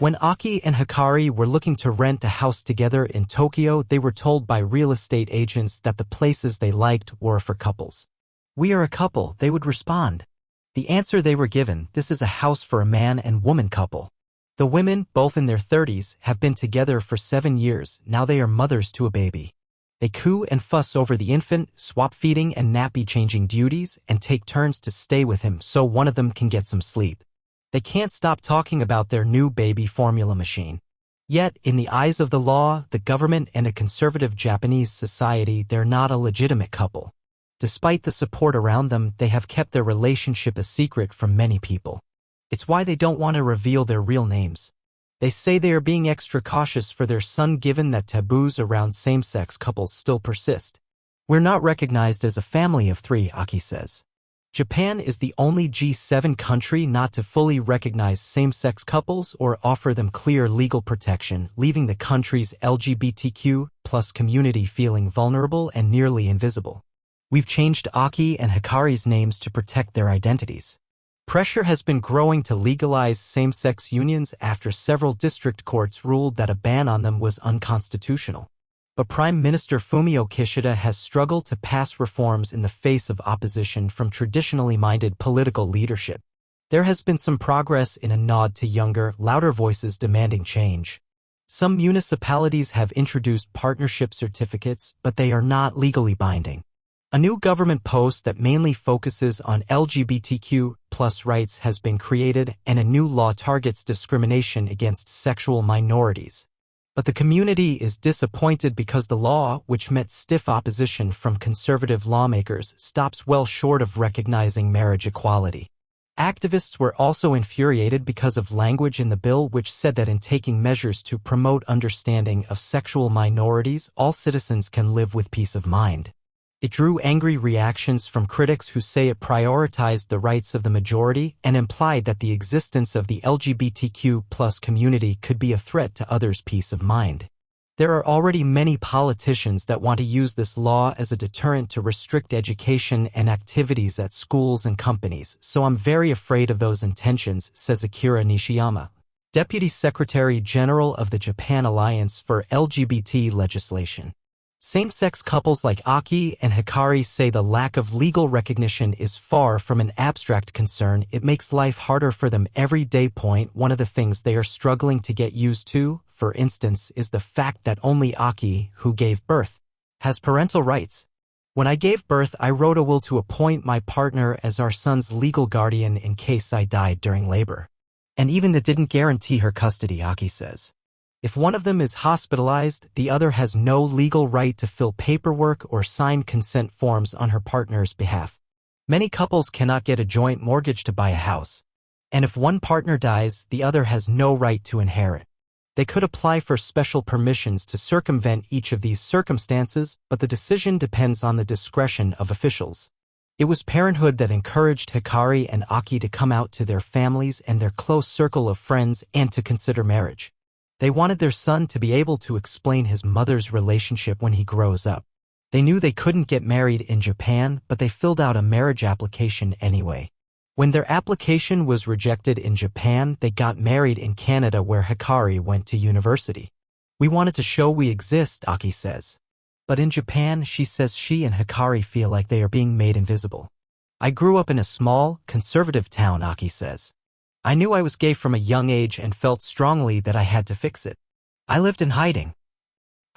When Aki and Hikari were looking to rent a house together in Tokyo, they were told by real estate agents that the places they liked were for couples. "We are a couple," they would respond. The answer they were given: "This is a house for a man and woman couple." The women, both in their 30s, have been together for 7 years. Now they are mothers to a baby. They coo and fuss over the infant, swap feeding and nappy-changing duties, and take turns to stay with him so one of them can get some sleep. They can't stop talking about their new baby formula machine. Yet, in the eyes of the law, the government, and a conservative Japanese society, they're not a legitimate couple. Despite the support around them, they have kept their relationship a secret from many people. It's why they don't want to reveal their real names. They say they are being extra cautious for their son given that taboos around same-sex couples still persist. "We're not recognized as a family of 3, Aki says. Japan is the only G7 country not to fully recognize same-sex couples or offer them clear legal protection, leaving the country's LGBTQ+ community feeling vulnerable and nearly invisible. We've changed Aki and Hikari's names to protect their identities." Pressure has been growing to legalize same-sex unions after several district courts ruled that a ban on them was unconstitutional. But Prime Minister Fumio Kishida has struggled to pass reforms in the face of opposition from traditionally minded political leadership. There has been some progress in a nod to younger, louder voices demanding change. Some municipalities have introduced partnership certificates, but they are not legally binding. A new government post that mainly focuses on LGBTQ+ rights has been created, and a new law targets discrimination against sexual minorities. But the community is disappointed because the law, which met stiff opposition from conservative lawmakers, stops well short of recognizing marriage equality. Activists were also infuriated because of language in the bill which said that in taking measures to promote understanding of sexual minorities, all citizens can live with peace of mind. It drew angry reactions from critics who say it prioritized the rights of the majority and implied that the existence of the LGBTQ+ community could be a threat to others' peace of mind. There are already many politicians that want to use this law as a deterrent to restrict education and activities at schools and companies, so I'm very afraid of those intentions, says Akira Nishiyama, Deputy Secretary General of the Japan Alliance for LGBT Legislation. Same-sex couples like Aki and Hikari say the lack of legal recognition is far from an abstract concern. It makes life harder for them every day. One of the things they are struggling to get used to, for instance, is the fact that only Aki, who gave birth, has parental rights. "When I gave birth, I wrote a will to appoint my partner as our son's legal guardian in case I died during labor. And even that didn't guarantee her custody," Aki says. If one of them is hospitalized, the other has no legal right to fill paperwork or sign consent forms on her partner's behalf. Many couples cannot get a joint mortgage to buy a house. And if one partner dies, the other has no right to inherit. They could apply for special permissions to circumvent each of these circumstances, but the decision depends on the discretion of officials. It was parenthood that encouraged Hikari and Aki to come out to their families and their close circle of friends and to consider marriage. They wanted their son to be able to explain his mother's relationship when he grows up. They knew they couldn't get married in Japan, but they filled out a marriage application anyway. When their application was rejected in Japan, they got married in Canada where Hikari went to university. "We wanted to show we exist," Aki says. But in Japan, she says she and Hikari feel like they are being made invisible. "I grew up in a small, conservative town," Aki says. "I knew I was gay from a young age and felt strongly that I had to fix it. I lived in hiding.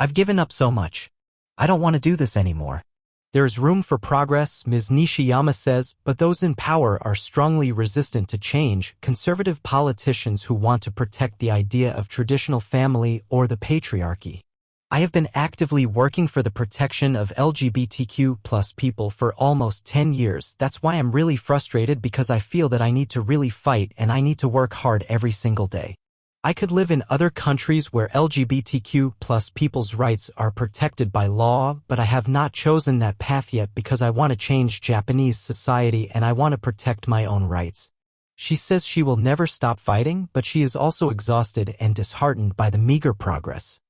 I've given up so much. I don't want to do this anymore." There is room for progress, Ms. Nishiyama says, but those in power are strongly resistant to change, conservative politicians who want to protect the idea of traditional family or the patriarchy. "I have been actively working for the protection of LGBTQ+ people for almost 10 years. That's why I'm really frustrated because I feel that I need to really fight and I need to work hard every single day. I could live in other countries where LGBTQ+ people's rights are protected by law, but I have not chosen that path yet because I want to change Japanese society and I want to protect my own rights." She says she will never stop fighting, but she is also exhausted and disheartened by the meager progress.